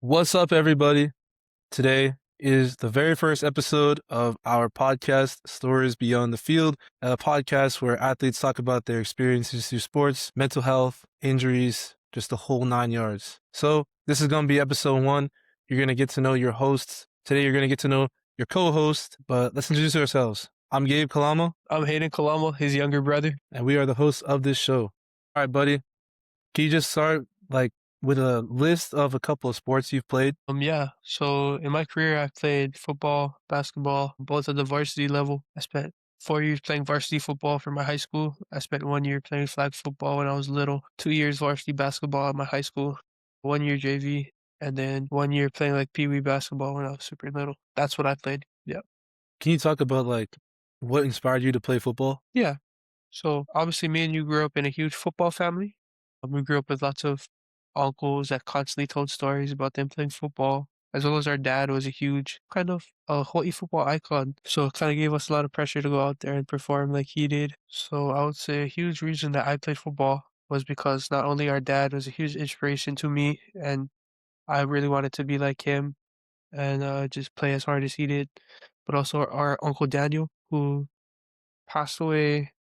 What's up, everybody? Today is the very first episode of our podcast, Stories Beyond the Field, a podcast where athletes talk about their experiences through sports, mental health, injuries, just the whole 9 yards. So, this is going to be episode 1. You're going to get to know your hosts. Today, you're going to get to know your co-host, but let's introduce ourselves. I'm Gabe Kalama. I'm Hayden Kalama, his younger brother. And we are the hosts of this show. All right, buddy. Can you just start, with a list of a couple of sports you've played? Yeah. So in my career, I've played football, basketball, both at the varsity level. I spent 4 years playing varsity football for my high school. I spent 1 year playing flag football when I was little, 2 years varsity basketball at my high school, 1 year JV, and then 1 year playing like Pee Wee basketball when I was super little. That's what I played. Yeah. Can you talk about what inspired you to play football? Yeah. So obviously, me and you grew up in a huge football family. We grew up with lots of uncles that constantly told stories about them playing football, as well as our dad was a huge kind of Hawaii football icon. So it kind of gave us a lot of pressure to go out there and perform like he did. So I would say a huge reason that I played football was because not only our dad was a huge inspiration to me, and I really wanted to be like him and just play as hard as he did, but also our uncle Daniel, who passed away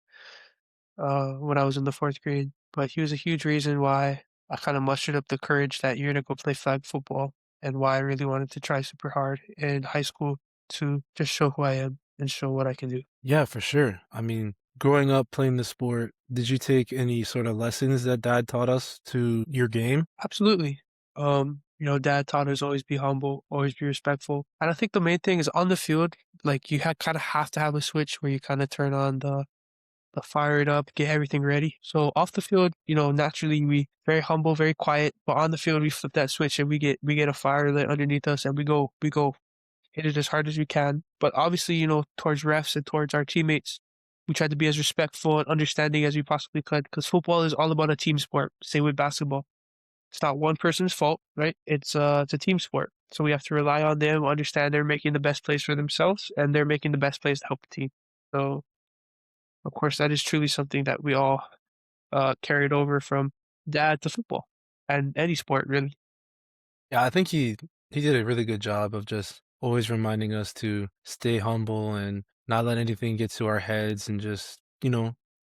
when I was in the fourth grade. But he was a huge reason why I kind of mustered up the courage that year to go play flag football and why I really wanted to try super hard in high school to just show who I am and show what I can do. Yeah, for sure. I mean, growing up playing the sport, did you take any sort of lessons that dad taught us to your game? Absolutely. Dad taught us always be humble, always be respectful. And I think the main thing is on the field, like kind of have to have a switch where you kind of turn on the fire it up, get everything ready. So off the field, naturally we very humble, very quiet, but on the field we flip that switch and we get a fire lit underneath us and we go hit it as hard as we can. But obviously, towards refs and towards our teammates, we tried to be as respectful and understanding as we possibly could because football is all about a team sport. Same with basketball. It's not one person's fault, right? It's a team sport. So we have to rely on them, understand they're making the best plays for themselves and they're making the best plays to help the team. So of course, that is truly something that we all carried over from dad to football and any sport, really. Yeah, I think he did a really good job of just always reminding us to stay humble and not let anything get to our heads and just,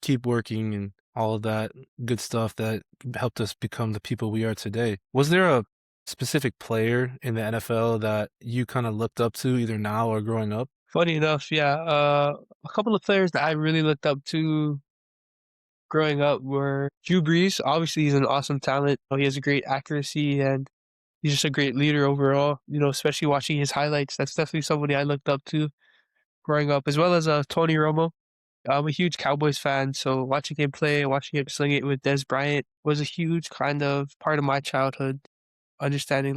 keep working and all of that good stuff that helped us become the people we are today. Was there a specific player in the NFL that you kind of looked up to either now or growing up? Funny enough, yeah, a couple of players that I really looked up to growing up were Drew Brees. Obviously, he's an awesome talent. He has a great accuracy and he's just a great leader overall. Especially watching his highlights. That's definitely somebody I looked up to growing up, as well as Tony Romo. I'm a huge Cowboys fan, so watching him play, watching him sling it with Des Bryant was a huge kind of part of my childhood, understanding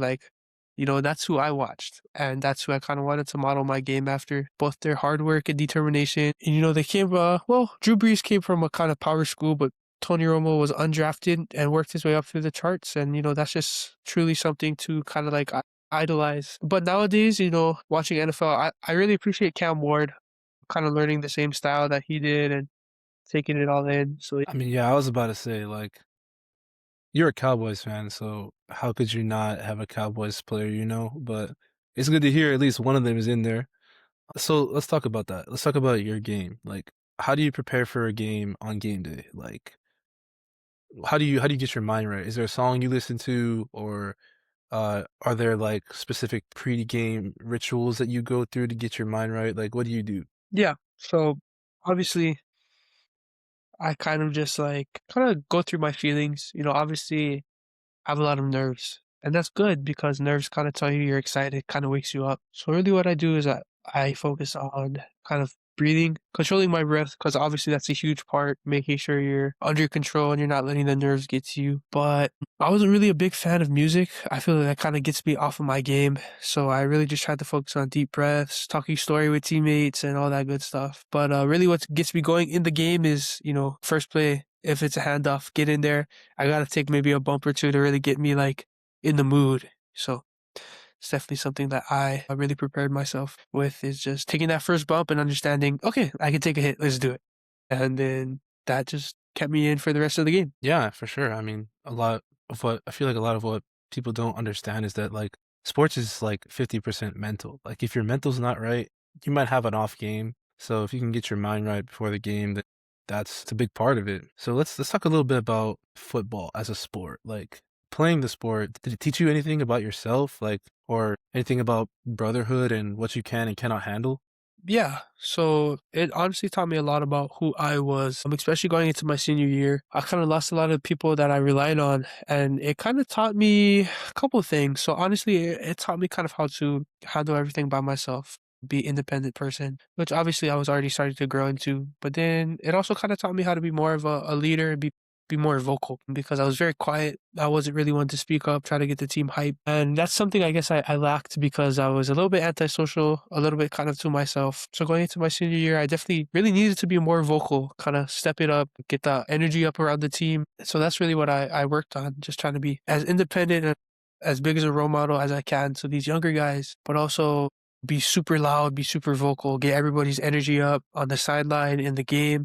that's who I watched, and that's who I kind of wanted to model my game after, both their hard work and determination. And, they came, Drew Brees came from a kind of power school, but Tony Romo was undrafted and worked his way up through the charts. And, that's just truly something to kind of idolize. But nowadays, watching NFL, I really appreciate Cam Ward, kind of learning the same style that he did and taking it all in. So I mean, yeah, I was about to say, you're a Cowboys fan, so how could you not have a Cowboys player, But it's good to hear at least one of them is in there. So let's talk about that. Let's talk about your game. How do you prepare for a game on game day? How do you get your mind right? Is there a song you listen to, or are there specific pre-game rituals that you go through to get your mind right? What do you do? yeah, so obviously I kind of just kind of go through my feelings. Obviously I have a lot of nerves. And that's good because nerves kind of tell you you're excited, kind of wakes you up. So really what I do is I focus on kind of breathing, controlling my breath, because obviously that's a huge part, making sure you're under control and you're not letting the nerves get to you. But I wasn't really a big fan of music. I feel like that kind of gets me off of my game. So I really just tried to focus on deep breaths, talking story with teammates and all that good stuff. But really what gets me going in the game is, first play, if it's a handoff, get in there. I gotta take maybe a bump or two to really get me in the mood. So it's definitely something that I really prepared myself with is just taking that first bump and understanding, okay, I can take a hit, let's do it. And then that just kept me in for the rest of the game. Yeah, for sure. I mean, a lot of what I feel like a lot of what people don't understand is that sports is like 50% mental. Like if your mental's not right, you might have an off game. So if you can get your mind right before the game, that's a big part of it. So let's talk a little bit about football as a sport. Like playing the sport, did it teach you anything about yourself, like or anything about brotherhood and what you can and cannot handle? Yeah, so it honestly taught me a lot about who I was, especially going into my senior year. I kind of lost a lot of people that I relied on, and it kind of taught me a couple of things. So honestly, it taught me kind of how to handle everything by myself, be independent person, which obviously I was already starting to grow into. But then it also kind of taught me how to be more of a leader and be more vocal because I was very quiet. I wasn't really one to speak up, try to get the team hype. And that's something I guess I lacked because I was a little bit antisocial, a little bit kind of to myself. So going into my senior year, I definitely really needed to be more vocal, kind of step it up, get the energy up around the team. So that's really what I worked on, just trying to be as independent and as big as a role model as I can to these younger guys, but also be super loud, be super vocal, get everybody's energy up on the sideline in the game,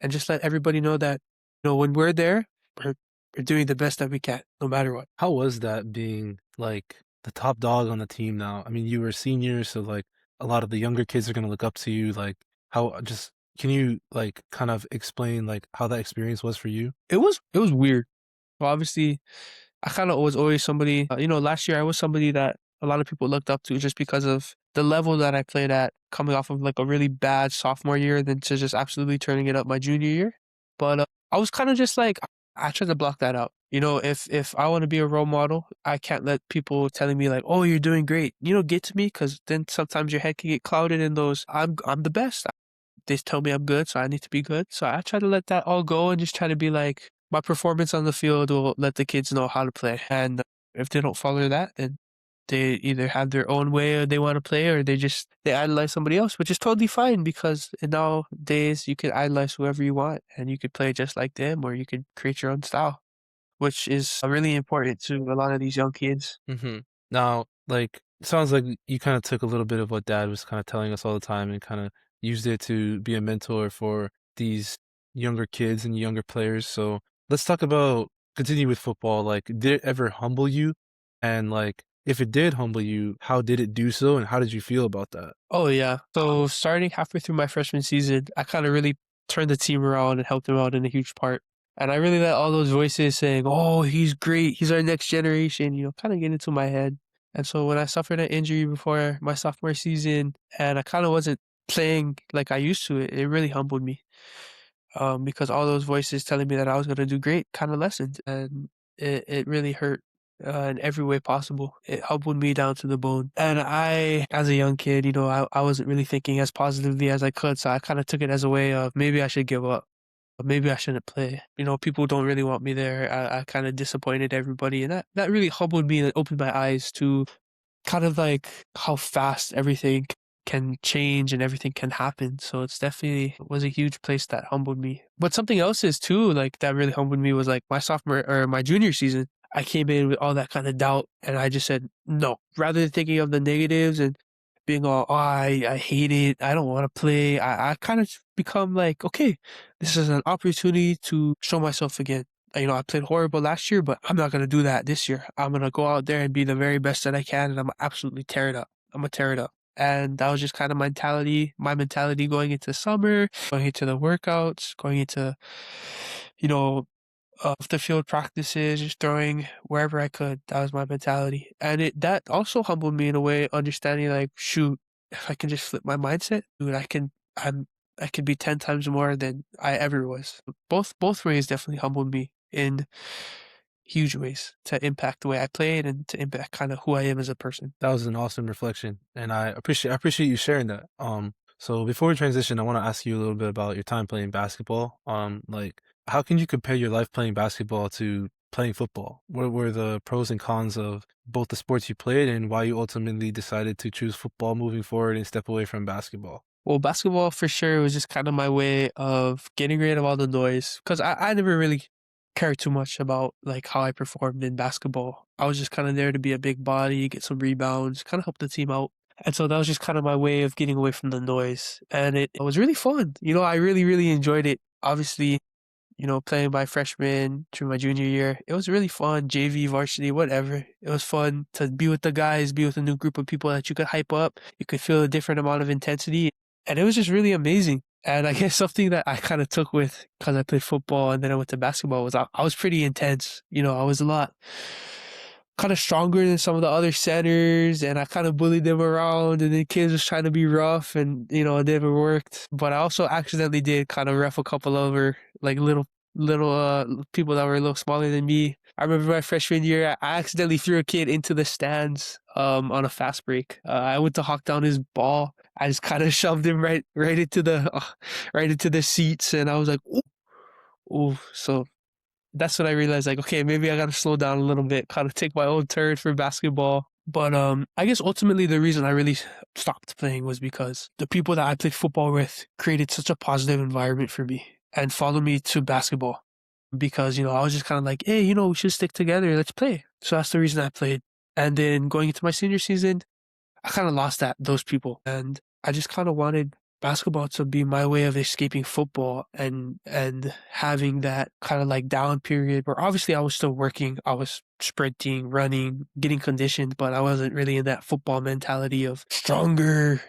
and just let everybody know that when we're there, we're we're doing the best that we can, no matter what. How was that being like the top dog on the team now? I mean, you were a senior, so like a lot of the younger kids are gonna look up to you. Like how just can you like kind of explain like how that experience was for you? It was weird. Well, obviously, I kind of was always somebody. Last year I was somebody that a lot of people looked up to just because of the level that I played at, coming off of like a really bad sophomore year, then to just absolutely turning it up my junior year. But I was kind of just like I tried to block that out. If I want to be a role model, I can't let people telling me like, "Oh, you're doing great." Get to me because then sometimes your head can get clouded in those. I'm the best. They tell me I'm good, so I need to be good. So I try to let that all go and just try to be like, my performance on the field will let the kids know how to play. And if they don't follow that, then they either have their own way they want to play or they idolize somebody else, which is totally fine because nowadays you can idolize whoever you want and you could play just like them or you could create your own style, which is really important to a lot of these young kids. Mhm. Now, like, it sounds like you kinda took a little bit of what dad was kinda telling us all the time and kinda used it to be a mentor for these younger kids and younger players, so let's talk about continue with football, like, did it ever humble you? And, like, if it did humble you, how did it do so, and how did you feel about that? Oh, yeah. So starting halfway through my freshman season, I kind of really turned the team around and helped them out in a huge part. And I really let all those voices saying, "Oh, he's great. He's our next generation," kind of get into my head. And so when I suffered an injury before my sophomore season and I kind of wasn't playing like I used to, it really humbled me. Because all those voices telling me that I was gonna do great kind of lessened, and it really hurt in every way possible. It humbled me down to the bone. And I, as a young kid, I wasn't really thinking as positively as I could, so I kind of took it as a way of maybe I should give up. Or maybe I shouldn't play. People don't really want me there. I kind of disappointed everybody, and that really humbled me and opened my eyes to kind of like how fast everything can change and everything can happen. So it's definitely was a huge place that humbled me. But something else is too, like that really humbled me was like my sophomore or my junior season. I came in with all that kind of doubt and I just said no. Rather than thinking of the negatives and being all, oh, I hate it, I don't want to play. I kind of become like, okay, this is an opportunity to show myself again. I played horrible last year, but I'm not going to do that this year. I'm going to go out there and be the very best that I can, and I'm absolutely tear it up. I'm going to tear it up. And that was just kind of my mentality going into summer, going into the workouts, going into, you know, off the field practices, just throwing wherever I could. That was my mentality. And that also humbled me in a way, understanding like, shoot, if I can just flip my mindset, dude, I can be 10 times more than I ever was. Both ways definitely humbled me in huge ways to impact the way I played and to impact kind of who I am as a person. That was an awesome reflection, and I appreciate you sharing that. So before we transition, I want to ask you a little bit about your time playing basketball. Like how can you compare your life playing basketball to playing football? What were the pros and cons of both the sports you played, and why you ultimately decided to choose football moving forward and step away from basketball? Well, basketball for sure was just kind of my way of getting rid of all the noise because I never really cared too much about like how I performed in basketball. I was just kind of there to be a big body, get some rebounds, kind of help the team out. And so that was just kind of my way of getting away from the noise. And it was really fun. I really, really enjoyed it. Obviously, playing my freshman through my junior year. It was really fun. JV, varsity, whatever. It was fun to be with the guys, be with a new group of people that you could hype up. You could feel a different amount of intensity. And it was just really amazing. And I guess something that I kind of took with because I played football and then I went to basketball was I was pretty intense. I was a lot kind of stronger than some of the other centers, and I kind of bullied them around, and the kids was trying to be rough, and it never worked. But I also accidentally did kind of rough a couple over like little people that were a little smaller than me. I remember my freshman year, I accidentally threw a kid into the stands on a fast break. I went to hawk down his ball. I just kind of shoved him right into the right into the seats, and I was like, ooh, ooh. So that's when I realized, like, okay, maybe I got to slow down a little bit, kind of take my own turn for basketball. But I guess ultimately the reason I really stopped playing was because the people that I played football with created such a positive environment for me and followed me to basketball because, I was just kind of like, hey, we should stick together. Let's play. So that's the reason I played. And then going into my senior season, I kind of lost those people. And I just kind of wanted basketball to be my way of escaping football and having that kind of like down period where obviously I was still working. I was sprinting, running, getting conditioned, but I wasn't really in that football mentality of stronger,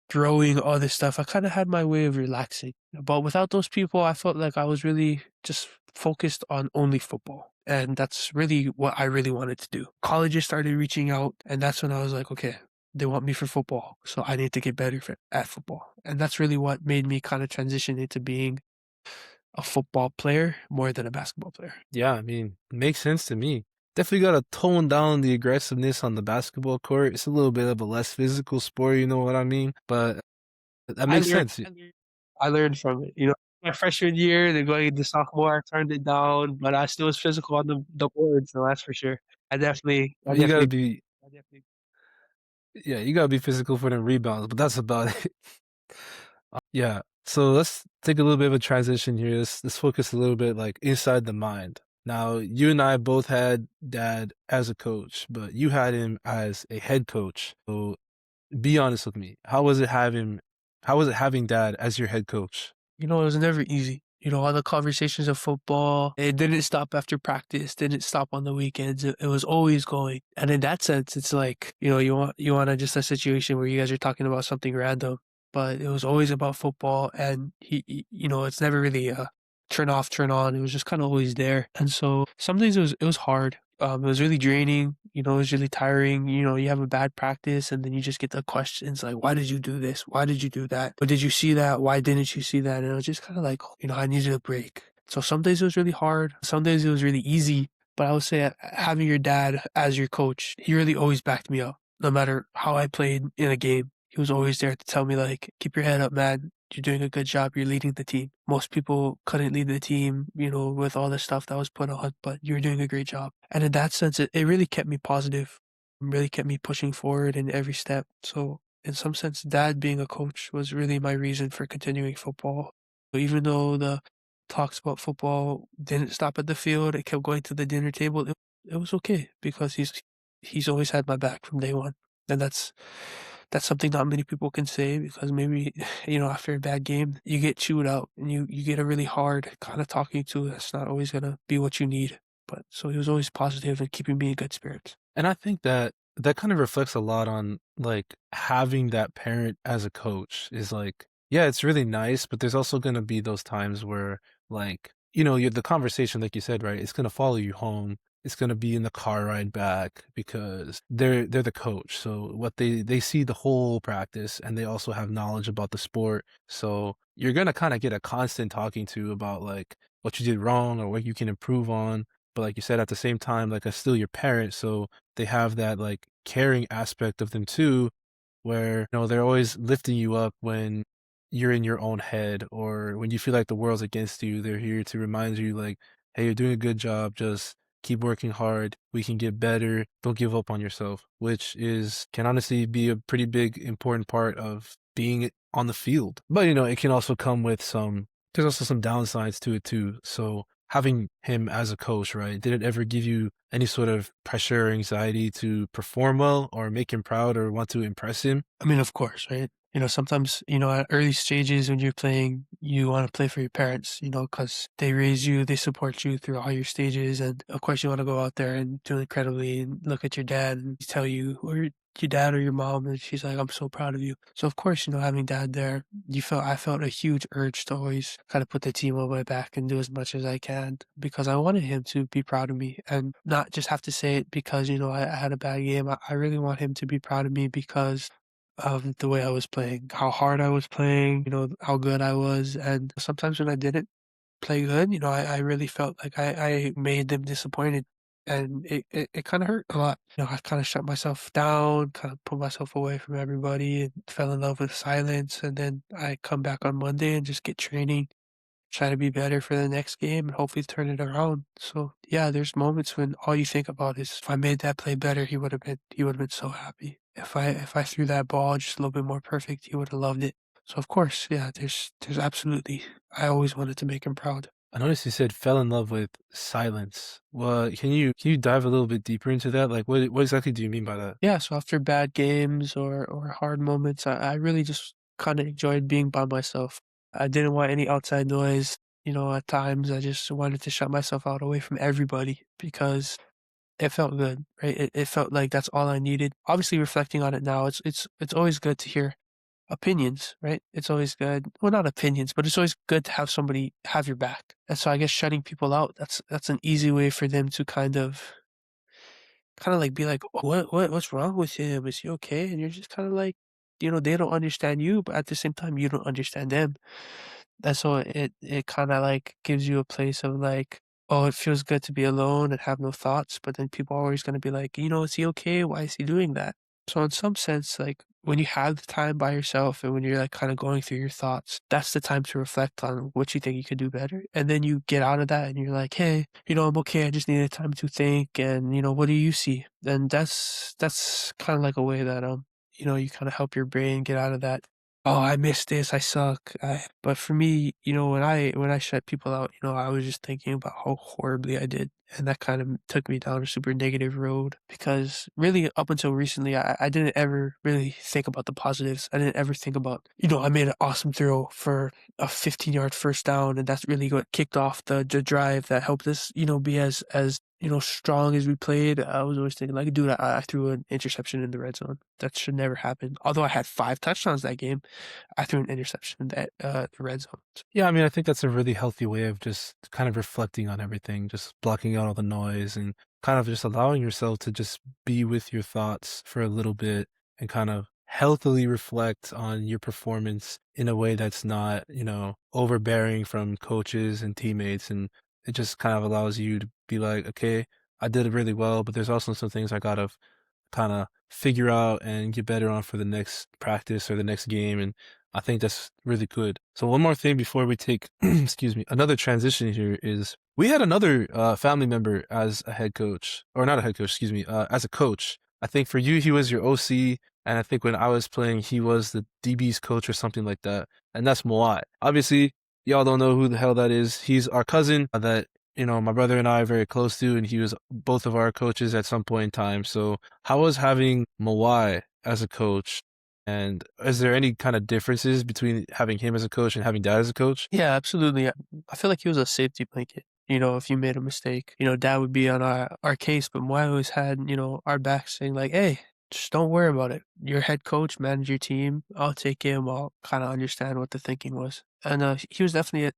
throwing, all this stuff. I kind of had my way of relaxing. But without those people, I felt like I was really just focused on only football. And that's really what I really wanted to do. Colleges started reaching out, and that's when I was like, okay, they want me for football, so I need to get better at football. And that's really what made me kind of transition into being a football player more than a basketball player. Yeah, I mean, makes sense to me. Definitely got to tone down the aggressiveness on the basketball court. It's a little bit of a less physical sport, you know what I mean? But that I makes learned, sense. I learned from it. My freshman year, then going into sophomore, I turned it down, but I still was physical on the board, so that's for sure. I You gotta definitely, be, I definitely. yeah, you gotta be physical for them rebounds, but that's about it. Yeah. So let's take a little bit of a transition here. Let's focus a little bit like inside the mind. Now, you and I both had dad as a coach, but you had him as a head coach. So be honest with me. How was it having dad as your head coach? It was never easy. All the conversations of football, it didn't stop after practice, didn't stop on the weekends. It was always going. And in that sense, it's like, you want just a situation where you guys are talking about something random, but it was always about football. And it's never really a turn off, turn on. It was just kind of always there. And so some days it was hard. It was really draining. It was really tiring. You have a bad practice and then you just get the questions like, why did you do this? Why did you do that? Or did you see that? Why didn't you see that? And it was just kind of like, I needed a break. So some days it was really hard. Some days it was really easy. But I would say having your dad as your coach, he really always backed me up. No matter how I played in a game, he was always there to tell me like, keep your head up, man. You're doing a good job. You're leading the team. Most people couldn't lead the team, with all the stuff that was put on, but you're doing a great job. And in that sense, it really kept me positive, really kept me pushing forward in every step. So in some sense, dad being a coach was really my reason for continuing football. Even though the talks about football didn't stop at the field, it kept going to the dinner table. It was okay because he's always had my back from day one. And that's something not many people can say because maybe, after a bad game, you get chewed out and you get a really hard kind of talking to that's not always going to be what you need. But so he was always positive and keeping me in good spirits. And I think that kind of reflects a lot on like having that parent as a coach is like, yeah, it's really nice, but there's also going to be those times where like, the conversation, like you said, right? It's going to follow you home. It's going to be in the car ride back because they're the coach. So what they see the whole practice and they also have knowledge about the sport. So you're going to kind of get a constant talking to about like what you did wrong or what you can improve on. But like you said, at the same time, like, I'm still your parent, so they have that, like, caring aspect of them too, where, they're always lifting you up when you're in your own head or when you feel like the world's against you. They're here to remind you, like, "Hey, you're doing a good job. Just keep working hard. We can get better. Don't give up on yourself," which can honestly be a pretty big, important part of being on the field. But, it can also come with there's also some downsides to it too. So having him as a coach, right? Did it ever give you any sort of pressure or anxiety to perform well or make him proud or want to impress him? I mean, of course, right? Sometimes, at early stages when you're playing, you want to play for your parents, because they raise you, they support you through all your stages. And of course, you want to go out there and do incredibly and look at your dad and tell you, or your dad or your mom, and she's like, I'm so proud of you. So, of course, having dad there, I felt a huge urge to always kind of put the team on my back and do as much as I can because I wanted him to be proud of me and not just have to say it because, I had a bad game. I really want him to be proud of me because of the way I was playing, how hard I was playing, how good I was. And sometimes when I didn't play good, I really felt like I made them disappointed. And it kind of hurt a lot. I kind of shut myself down, kind of put myself away from everybody and fell in love with silence. And then I come back on Monday and just get training, try to be better for the next game and hopefully turn it around. So yeah, there's moments when all you think about is if I made that play better, he would have been so happy. If I threw that ball just a little bit more perfect, he would have loved it. So of course, yeah, there's absolutely I always wanted to make him proud. I noticed you said fell in love with silence. Well, can you dive a little bit deeper into that? Like, what exactly do you mean by that? Yeah, so after bad games or hard moments, I really just kind of enjoyed being by myself. I didn't want any outside noise. At times I just wanted to shut myself out away from everybody because it felt good, right? It felt like that's all I needed. Obviously, reflecting on it now, it's always good to hear opinions, right? It's always good. Well, not opinions, but it's always good to have somebody have your back. And so I guess shutting people out, that's an easy way for them to kind of like be like, "Oh, what's wrong with him? Is he okay?" And you're just kind of like, they don't understand you, but at the same time, you don't understand them. And so it kind of like gives you a place of like, oh, it feels good to be alone and have no thoughts. But then people are always going to be like, is he okay? Why is he doing that? So in some sense, like when you have the time by yourself and when you're like kind of going through your thoughts, that's the time to reflect on what you think you could do better. And then you get out of that and you're like, hey, I'm okay. I just needed time to think. And what do you see? And that's kind of like a way that you kind of help your brain get out of that. Oh, I missed this. I suck. But for me, when I shut people out, I was just thinking about how horribly I did. And that kind of took me down a super negative road because really up until recently, I didn't ever really think about the positives. I didn't ever think about, I made an awesome throw for a 15-yard first down. And that's really what kicked off the drive that helped us, be as strong as we played. I was always thinking like, dude, I threw an interception in the red zone. That should never happen. Although I had 5 touchdowns that game, I threw an interception in that the red zone. Yeah, I mean, I think that's a really healthy way of just kind of reflecting on everything, just blocking out all the noise and kind of just allowing yourself to just be with your thoughts for a little bit and kind of healthily reflect on your performance in a way that's not, overbearing from coaches and teammates. And it just kind of allows you to be like, okay, I did it really well, but there's also some things I gotta kind of figure out and get better on for the next practice or the next game. And I think that's really good. So one more thing before we take, excuse me, another transition here is we had another family member as a head coach, or not a head coach, excuse me, as a coach. I think for you, he was your OC. And I think when I was playing, he was the DB's coach or something like that. And that's Moai. Obviously, y'all don't know who the hell that is. He's our cousin that my brother and I are very close to, and he was both of our coaches at some point in time. So how was having Mawai as a coach? And is there any kind of differences between having him as a coach and having dad as a coach? Yeah, absolutely. I feel like he was a safety blanket. If you made a mistake, dad would be on our case, but Moy always had, our back saying like, hey, just don't worry about it. Your head coach, manage your team. I'll take him. I'll kind of understand what the thinking was. And he was definitely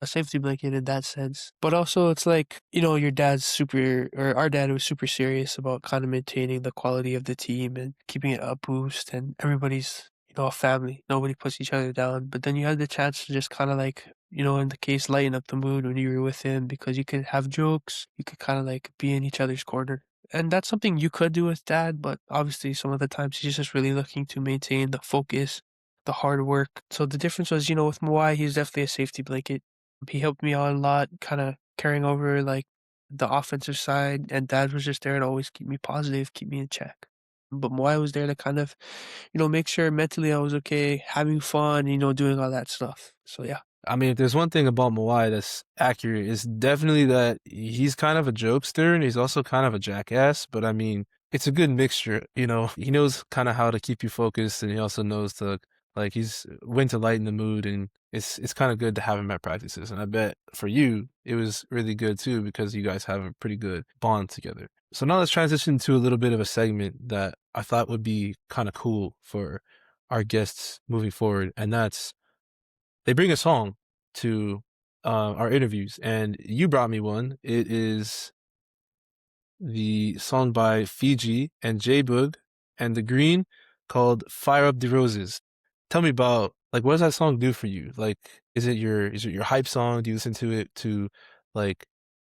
a safety blanket in that sense. But also it's like, your dad's super, or our dad was super serious about kind of maintaining the quality of the team and keeping it up boost and everybody's, a family. Nobody puts each other down. But then you had the chance to just kind of like, in the case, lighten up the mood when you were with him because you could have jokes. You could kind of like be in each other's corner. And that's something you could do with dad, but obviously some of the times he's just really looking to maintain the focus, the hard work. So the difference was, with Mawai, he's definitely a safety blanket. He helped me out a lot, kind of carrying over like the offensive side, and dad was just there to always keep me positive, keep me in check. But Moai was there to kind of, make sure mentally I was okay, having fun, doing all that stuff. So yeah. I mean, if there's one thing about Mawai that's accurate, it's definitely that he's kind of a jokester and he's also kind of a jackass. But I mean, it's a good mixture. He knows kind of how to keep you focused, and he also knows to Like he's went to lighten the mood, and it's kind of good to have him at practices. And I bet for you, it was really good too because you guys have a pretty good bond together. So now let's transition to a little bit of a segment that I thought would be kind of cool for our guests moving forward, and that's they bring a song to our interviews, and you brought me one. It is the song by Fiji and J-Boog and The Green called Fire Up the Roses. Tell me about like what does that song do for you? Like is it your hype song? Do you listen to it to like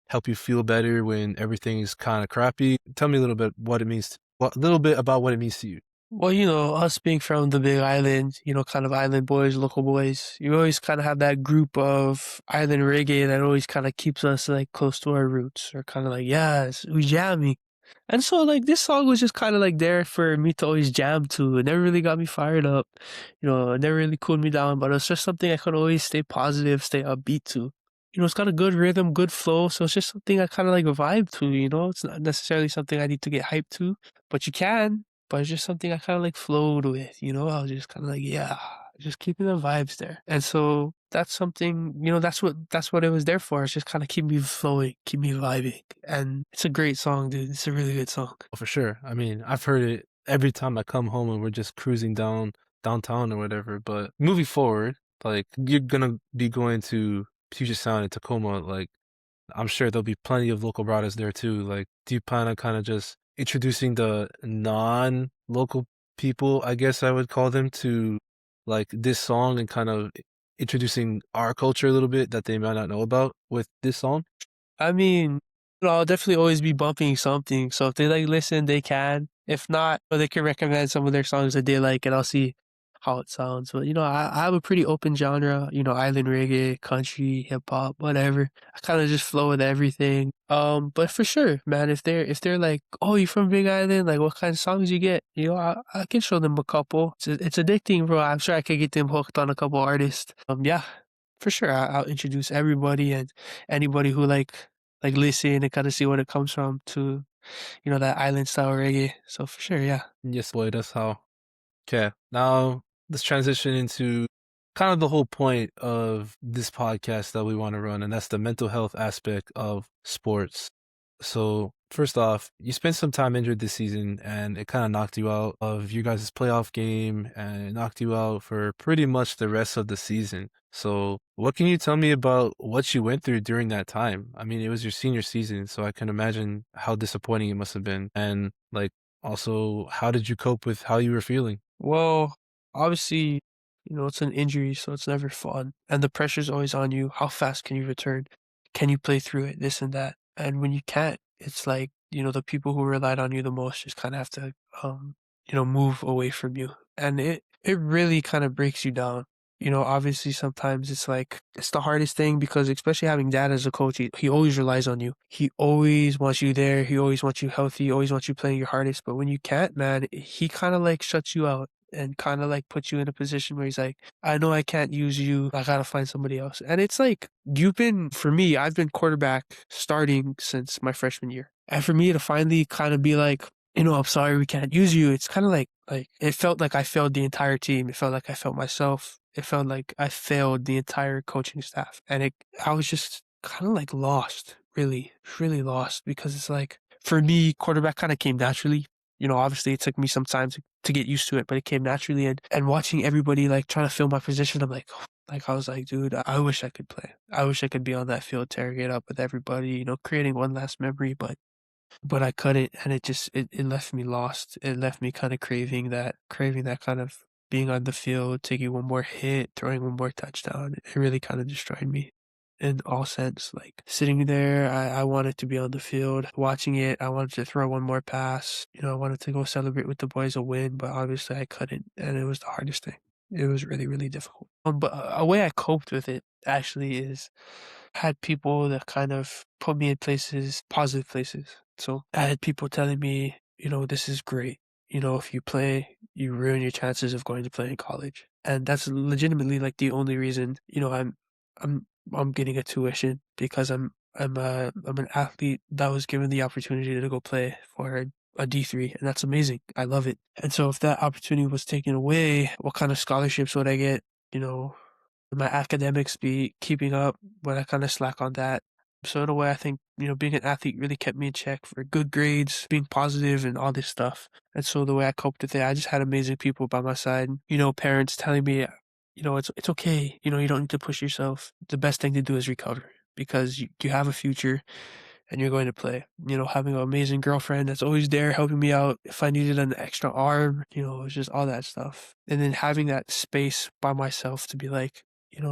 help you feel better when everything is kind of crappy? Tell me a little bit what it means what a little bit about what it means to you. Well, us being from the Big Island, kind of island boys, local boys, you always kind of have that group of island reggae that always kind of keeps us like close to our roots, or kind of like, yes, we jamming. And so like this song was just kind of like there for me to always jam to. It never really got me fired up, it never really cooled me down, but it's just something I could always stay positive, stay upbeat to. It's got a good rhythm, good flow, so it's just something I kind of like vibe to. It's not necessarily something I need to get hyped to, but you can. But it's just something I kind of like flowed with. I was just kind of like, yeah, just keeping the vibes there. And so that's something, that's what it was there for. It's just kind of keep me flowing, keep me vibing. And it's a great song, dude. It's a really good song. Oh, for sure. I mean, I've heard it every time I come home and we're just cruising downtown or whatever. But moving forward, like you're gonna be going to Puget Sound and Tacoma, like I'm sure there'll be plenty of local brothers there too. Like, do you plan on kind of just introducing the non-local people, I guess I would call them, to like this song and kind of introducing our culture a little bit that they might not know about with this song? I mean, I'll definitely always be bumping something. So if they like listen, they can. If not, or they can recommend some of their songs that they like, and I'll see how it sounds. But I have a pretty open genre. Island reggae, country, hip hop, whatever. I kind of just flow with everything. But for sure, man, if they're like, oh, you from Big Island? Like, what kind of songs you get? I can show them a couple. It's addicting, bro. I'm sure I could get them hooked on a couple artists. Yeah, for sure. I'll introduce everybody and anybody who like listen and kind of see what it comes from to that island style reggae. So for sure, yeah. Yes, boy, that's how. Okay, now let's transition into kind of the whole point of this podcast that we want to run, and that's the mental health aspect of sports. So, first off, you spent some time injured this season, and it kind of knocked you out of your guys' playoff game, and it knocked you out for pretty much the rest of the season. So, what can you tell me about what you went through during that time? I mean, it was your senior season, so I can imagine how disappointing it must have been. And, like, also, how did you cope with how you were feeling? Well, obviously, it's an injury, so it's never fun. And the pressure's always on you. How fast can you return? Can you play through it? This and that. And when you can't, it's like, the people who relied on you the most just kind of have to, move away from you. And it really kind of breaks you down. Obviously sometimes it's like, it's the hardest thing because especially having dad as a coach, he always relies on you. He always wants you there. He always wants you healthy. He always wants you playing your hardest. But when you can't, man, he kind of like shuts you out and kind of like puts you in a position where he's like, I know I can't use you. I got to find somebody else. And it's like, for me, I've been quarterback starting since my freshman year. And for me to finally kind of be like, I'm sorry we can't use you. It's kind of like it felt like I failed the entire team. It felt like I failed myself. It felt like I failed the entire coaching staff. And I was just kind of like lost, really, really lost because it's like, for me, quarterback kind of came naturally. Obviously it took me some time to get used to it, but it came naturally. And watching everybody like trying to fill my position, I'm like, I was like, dude, I wish I could play. I wish I could be on that field, tearing it up with everybody, creating one last memory, but I couldn't, and it left me lost. It left me kind of craving that kind of being on the field, taking one more hit, throwing one more touchdown. It really kind of destroyed me in all sense. Like sitting there, I wanted to be on the field, watching it. I wanted to throw one more pass. I wanted to go celebrate with the boys a win, but obviously I couldn't, and it was the hardest thing. It was really, really difficult. But a way I coped with it actually is had people that kind of put me in places, positive places. So I had people telling me, this is great. If you play, you ruin your chances of going to play in college. And that's legitimately like the only reason, I'm I'm getting a tuition because I'm an athlete that was given the opportunity to go play for a D3, and that's amazing. I love it. And so if that opportunity was taken away, what kind of scholarships would I get? You know, would my academics be keeping up? Would I kind of slack on that? So in a way, I think, being an athlete really kept me in check for good grades, being positive and all this stuff. And so the way I coped with it, I just had amazing people by my side. Parents telling me, it's okay. You don't need to push yourself. The best thing to do is recover because you have a future and you're going to play. Having an amazing girlfriend that's always there helping me out if I needed an extra arm, it's just all that stuff. And then having that space by myself to be like,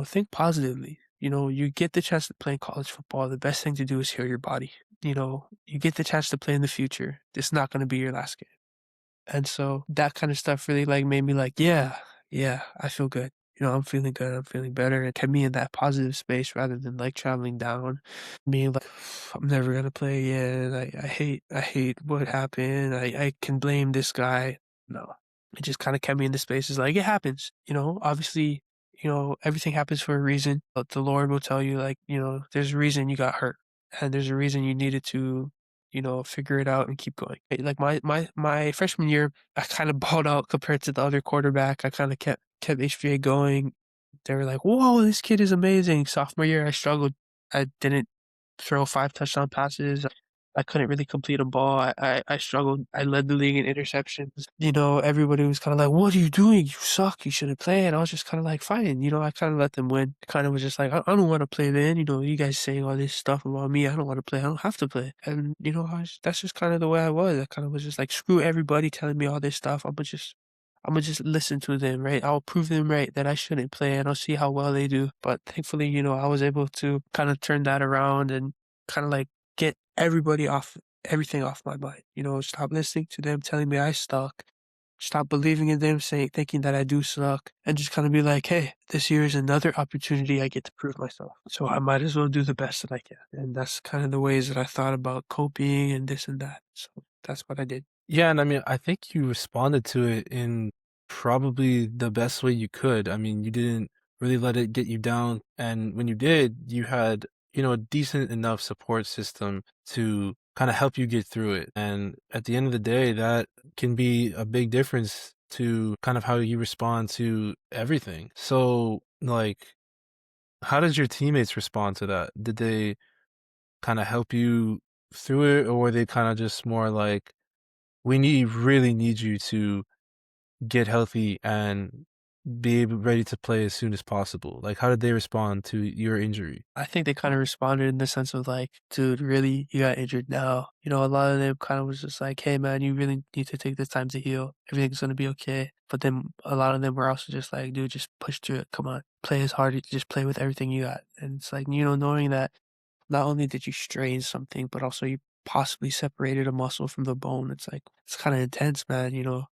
think positively. You get the chance to play in college football. The best thing to do is heal your body. You get the chance to play in the future. It's not going to be your last game. And so that kind of stuff really like made me like, yeah, yeah, I feel good. I'm feeling good. I'm feeling better. It kept me in that positive space rather than like traveling down, being like, I'm never gonna play again. I hate what happened. I can blame this guy. No, it just kind of kept me in the spaces like it happens. Obviously, everything happens for a reason. But the Lord will tell you like, there's a reason you got hurt, and there's a reason you needed to figure it out and keep going. Like my freshman year, I kind of balled out compared to the other quarterback. I kind of kept HBA going. They were like, "Whoa, this kid is amazing." Sophomore year, I struggled. I didn't throw 5 touchdown passes. I couldn't really complete a ball. I struggled. I led the league in interceptions. Everybody was kind of like, "What are you doing? You suck. You shouldn't play." And I was just kind of like, "Fine." I kind of let them win. Kind of was just like, I don't want to play then. You guys saying all this stuff about me. I don't want to play. I don't have to play." And, that's just kind of the way I was. I kind of was just like, screw everybody telling me all this stuff. I'm gonna just listen to them, right? I'll prove them right that I shouldn't play and I'll see how well they do. But thankfully, I was able to kind of turn that around and kind of like get everything off my mind. Stop listening to them telling me I suck. Stop believing in them thinking that I do suck and just kind of be like, hey, this year is another opportunity I get to prove myself. So I might as well do the best that I can. And that's kind of the ways that I thought about coping and this and that. So that's what I did. Yeah, and I mean, I think you responded to it in probably the best way you could. I mean, you didn't really let it get you down, and when you did, you had, a decent enough support system to kind of help you get through it. And at the end of the day, that can be a big difference to kind of how you respond to everything. So, like, how did your teammates respond to that? Did they kind of help you through it, or were they kind of just more like, really need you to get healthy and ready to play as soon as possible? Like, how did they respond to your injury? I think they kind of responded in the sense of like, dude, really, you got injured now. A lot of them kind of was just like, hey, man, you really need to take this time to heal. Everything's going to be okay. But then a lot of them were also just like, dude, just push through it. Come on, play as hard. Just play with everything you got. And it's like, knowing that not only did you strain something, but also you possibly separated a muscle from the bone. It's like, it's kind of intense, man.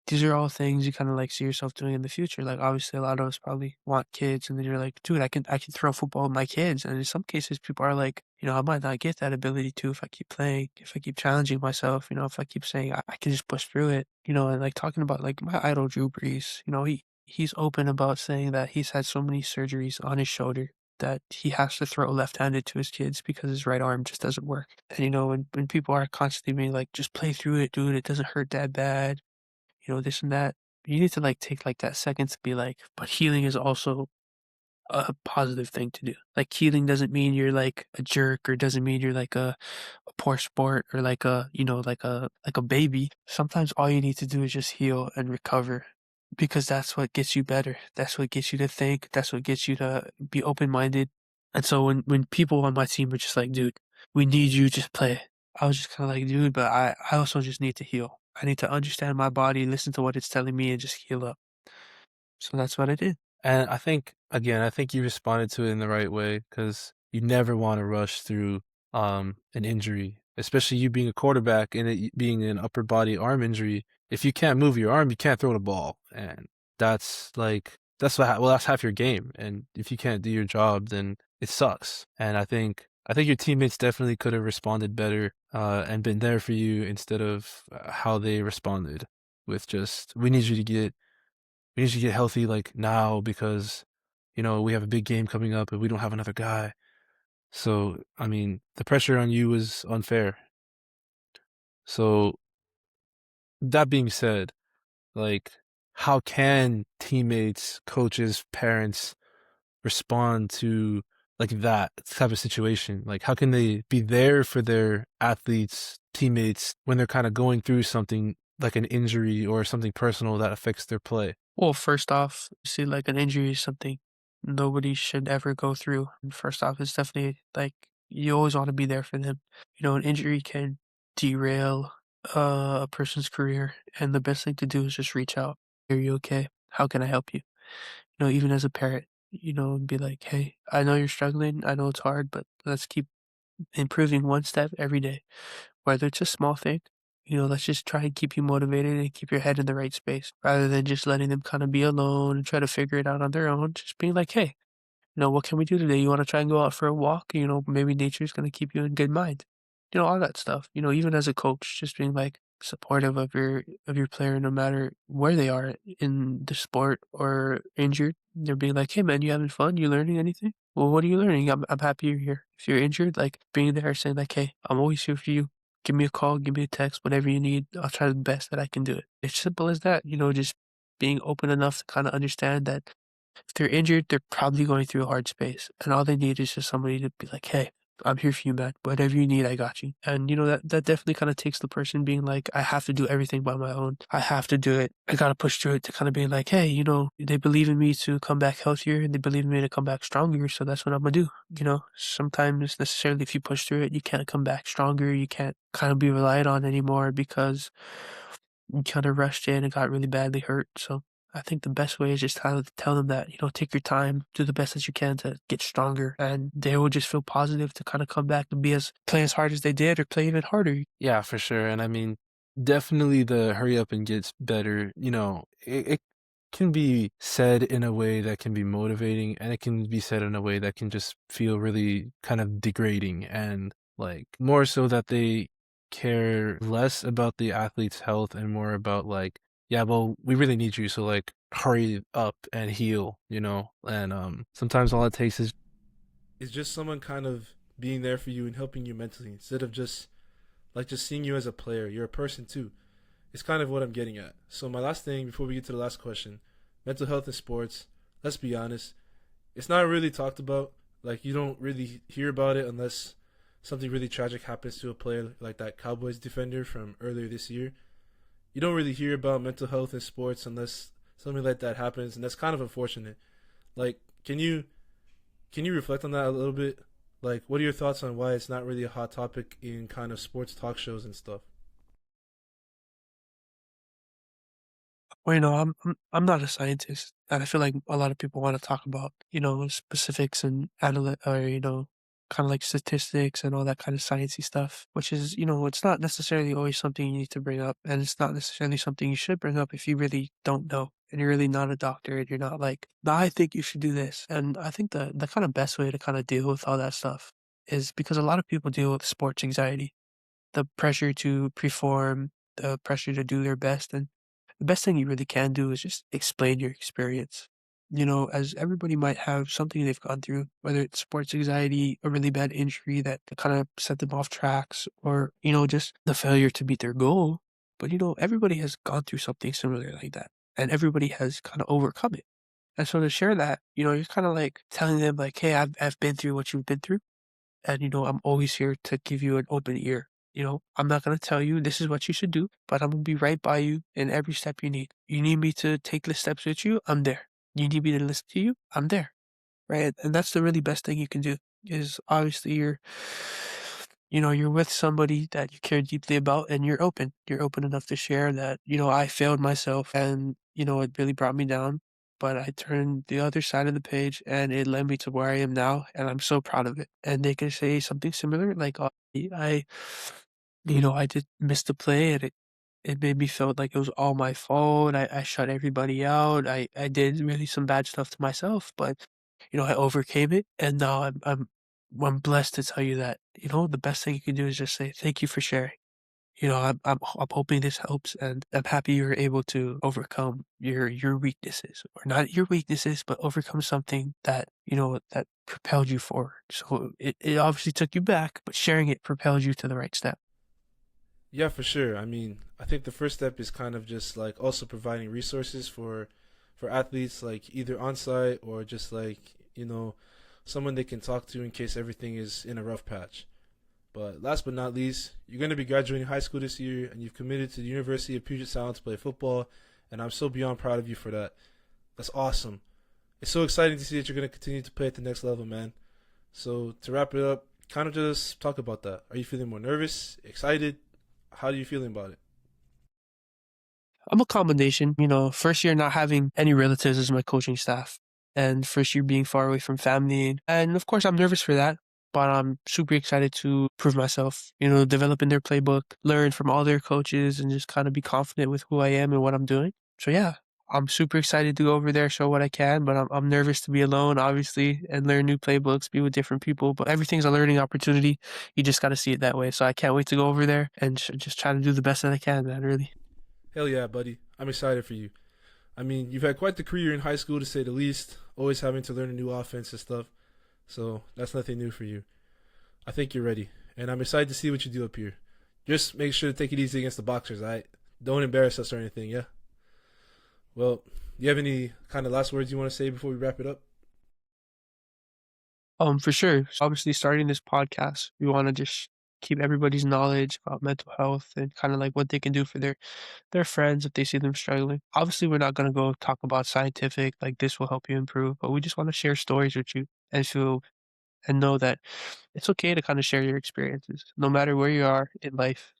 These are all things you kind of like see yourself doing in the future. Like, obviously, a lot of us probably want kids, and then you're like, dude, I can throw football with my kids. And in some cases, people are like, I might not get that ability to if I keep playing, if I keep challenging myself, if I keep saying I can just push through it, and like talking about like my idol Drew Brees, he's open about saying that he's had so many surgeries on his shoulder that he has to throw left-handed to his kids because his right arm just doesn't work. And when people are constantly being like, just play through it, dude, it doesn't hurt that bad, this and that. You need to like take like that second to be like, but healing is also a positive thing to do. Like healing doesn't mean you're like a jerk or doesn't mean you're like a poor sport or like like a baby. Sometimes all you need to do is just heal and recover because that's what gets you better. That's what gets you to think. That's what gets you to be open minded. And so when people on my team were just like, dude, we need you, just play. I was just kind of like, dude, but I also just need to heal. I need to understand my body, listen to what it's telling me, and just heal up. So that's what I did. And I think, again, I think you responded to it in the right way because you never want to rush through an injury, especially you being a quarterback and it being an upper body arm injury. If you can't move your arm, you can't throw the ball, and that's like that's half your game. And if you can't do your job, then it sucks. And I think your teammates definitely could have responded better and been there for you instead of how they responded with just we need you to get healthy like now because we have a big game coming up and we don't have another guy. So I mean, the pressure on you was unfair. So that being said, like, how can teammates, coaches, parents respond to like that type of situation? Like, how can they be there for their athletes, teammates when they're kind of going through something like an injury or something personal that affects their play? Well, first off, see, like an injury is something nobody should ever go through. And first off, it's definitely like you always want to be there for them. An injury can derail a person's career, and the best thing to do is just reach out. Are you okay? How can I help you? Even as a parent, and be like, hey, I know you're struggling. I know it's hard, but let's keep improving one step every day. Whether it's a small thing, let's just try and keep you motivated and keep your head in the right space rather than just letting them kind of be alone and try to figure it out on their own. Just being like, hey, what can we do today? You want to try and go out for a walk? Maybe nature's going to keep you in good mind. All that stuff. Even as a coach, just being like supportive of your player, no matter where they are in the sport or injured. They're being like, hey man, you having fun? You learning anything? Well, what are you learning? I'm happy you're here. If you're injured, like being there, saying like, hey, I'm always here for you. Give me a call, give me a text, whatever you need. I'll try the best that I can do it. It's simple as that. Just being open enough to kind of understand that if they're injured, they're probably going through a hard space, and all they need is just somebody to be like, "Hey, I'm here for you, man. Whatever you need, I got you." And that definitely kind of takes the person being like, "I have to do everything by my own. I have to do it. I gotta push through it." To kind of being like, "Hey, they believe in me to come back healthier, and they believe in me to come back stronger. So that's what I'm gonna do." Sometimes necessarily if you push through it, you can't come back stronger. You can't kind of be relied on anymore because you kind of rushed in and got really badly hurt. So I think the best way is just kind of tell them that, take your time, do the best that you can to get stronger, and they will just feel positive to kind of come back and play as hard as they did or play even harder. Yeah, for sure. And I mean, definitely the hurry up and gets better, it can be said in a way that can be motivating, and it can be said in a way that can just feel really kind of degrading, and like more so that they care less about the athlete's health and more about like, yeah, well, we really need you, so like hurry up and heal, And sometimes all it takes is just someone kind of being there for you and helping you mentally instead of just seeing you as a player. You're a person too. It's kind of what I'm getting at. So my last thing before we get to the last question, mental health in sports. Let's be honest, it's not really talked about. Like you don't really hear about it unless something really tragic happens to a player like that Cowboys defender from earlier this year. You don't really hear about mental health in sports unless something like that happens, and that's kind of unfortunate. Like, can you reflect on that a little bit? Like, what are your thoughts on why it's not really a hot topic in kind of sports talk shows and stuff? Well, I'm not a scientist, and I feel like a lot of people want to talk about, specifics and or kind of like statistics and all that kind of sciencey stuff, which is, it's not necessarily always something you need to bring up, and it's not necessarily something you should bring up if you really don't know, and you're really not a doctor, and you're not like, "No, I think you should do this." And I think the kind of best way to kind of deal with all that stuff is because a lot of people deal with sports anxiety, the pressure to perform, the pressure to do their best, and the best thing you really can do is just explain your experience. As everybody might have something they've gone through, whether it's sports anxiety, a really bad injury that kind of set them off tracks, or, just the failure to meet their goal. But, everybody has gone through something similar like that, and everybody has kind of overcome it. And so to share that, you're kind of like telling them like, hey, I've been through what you've been through. And, I'm always here to give you an open ear. I'm not going to tell you this is what you should do, but I'm going to be right by you in every step you need. You need me to take the steps with you, I'm there. You need me to listen to you, I'm there. Right. And that's the really best thing you can do is obviously you're with somebody that you care deeply about and you're open. You're open enough to share that, I failed myself and, it really brought me down. But I turned the other side of the page and it led me to where I am now. And I'm so proud of it. And they can say something similar, like, "Oh, I did miss the play and it made me feel like it was all my fault. I shut everybody out. I did really some bad stuff to myself, but I overcame it, and now I'm blessed to tell you that the best thing you can do is just say thank you for sharing. I'm hoping this helps, and I'm happy you're able to overcome your weaknesses, or not your weaknesses, but overcome something that that propelled you forward. So it obviously took you back, but sharing it propelled you to the right step." Yeah, for sure. I mean, I think the first step is kind of just like also providing resources for athletes, like either on site or just like, someone they can talk to in case everything is in a rough patch. But last but not least, you're going to be graduating high school this year and you've committed to the University of Puget Sound to play football, and I'm so beyond proud of you for that. That's awesome. It's so exciting to see that you're going to continue to play at the next level, man. So, to wrap it up, kind of just talk about that. Are you feeling more nervous, excited? How are you feeling about it? I'm a combination, first year not having any relatives as my coaching staff, and first year being far away from family. And of course, I'm nervous for that, but I'm super excited to prove myself, develop in their playbook, learn from all their coaches, and just kind of be confident with who I am and what I'm doing. So, yeah, I'm super excited to go over there, show what I can, but I'm nervous to be alone, obviously, and learn new playbooks, be with different people. But everything's a learning opportunity. You just got to see it that way. So I can't wait to go over there and just try to do the best that I can, man, really. Hell yeah, buddy. I'm excited for you. I mean, you've had quite the career in high school to say the least, always having to learn a new offense and stuff. So that's nothing new for you. I think you're ready, and I'm excited to see what you do up here. Just make sure to take it easy against the boxers, alright? Don't embarrass us or anything, yeah? Well, do you have any kind of last words you want to say before we wrap it up? For sure. So obviously, starting this podcast, we want to just keep everybody's knowledge about mental health and kind of like what they can do for their friends if they see them struggling. Obviously, we're not gonna go talk about scientific like this will help you improve, but we just want to share stories with you and feel and know that it's okay to kind of share your experiences, no matter where you are in life.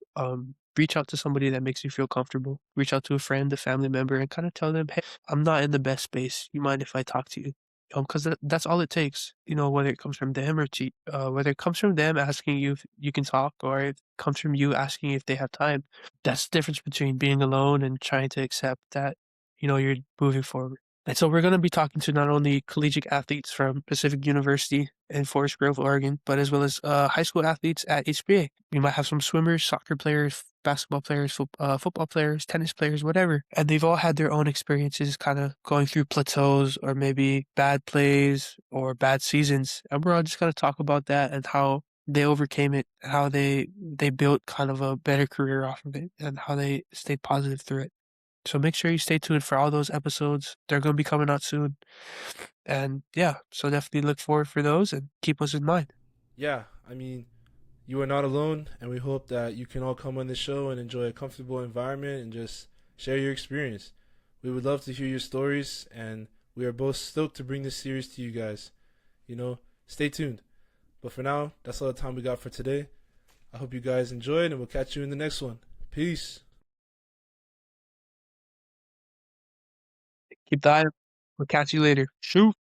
Reach out to somebody that makes you feel comfortable. Reach out to a friend, a family member, and kind of tell them, "Hey, I'm not in the best space. You mind if I talk to you?" Because that's all it takes. Whether it comes from them whether it comes from them asking you if you can talk, or it comes from you asking if they have time. That's the difference between being alone and trying to accept that, you're moving forward. And so we're going to be talking to not only collegiate athletes from Pacific University in Forest Grove, Oregon, but as well as high school athletes at HBA. We might have some swimmers, soccer players, basketball players, football players, tennis players, whatever. And they've all had their own experiences kind of going through plateaus or maybe bad plays or bad seasons. And we're all just going to talk about that and how they overcame it, how they built kind of a better career off of it, and how they stayed positive through it. So make sure you stay tuned for all those episodes. They're going to be coming out soon. And yeah, so definitely look forward for those and keep us in mind. Yeah, I mean, you are not alone, and we hope that you can all come on this show and enjoy a comfortable environment and just share your experience. We would love to hear your stories, and we are both stoked to bring this series to you guys. Stay tuned. But for now, that's all the time we got for today. I hope you guys enjoyed, and we'll catch you in the next one. Peace. Keep the eye. We'll catch you later. Shoot.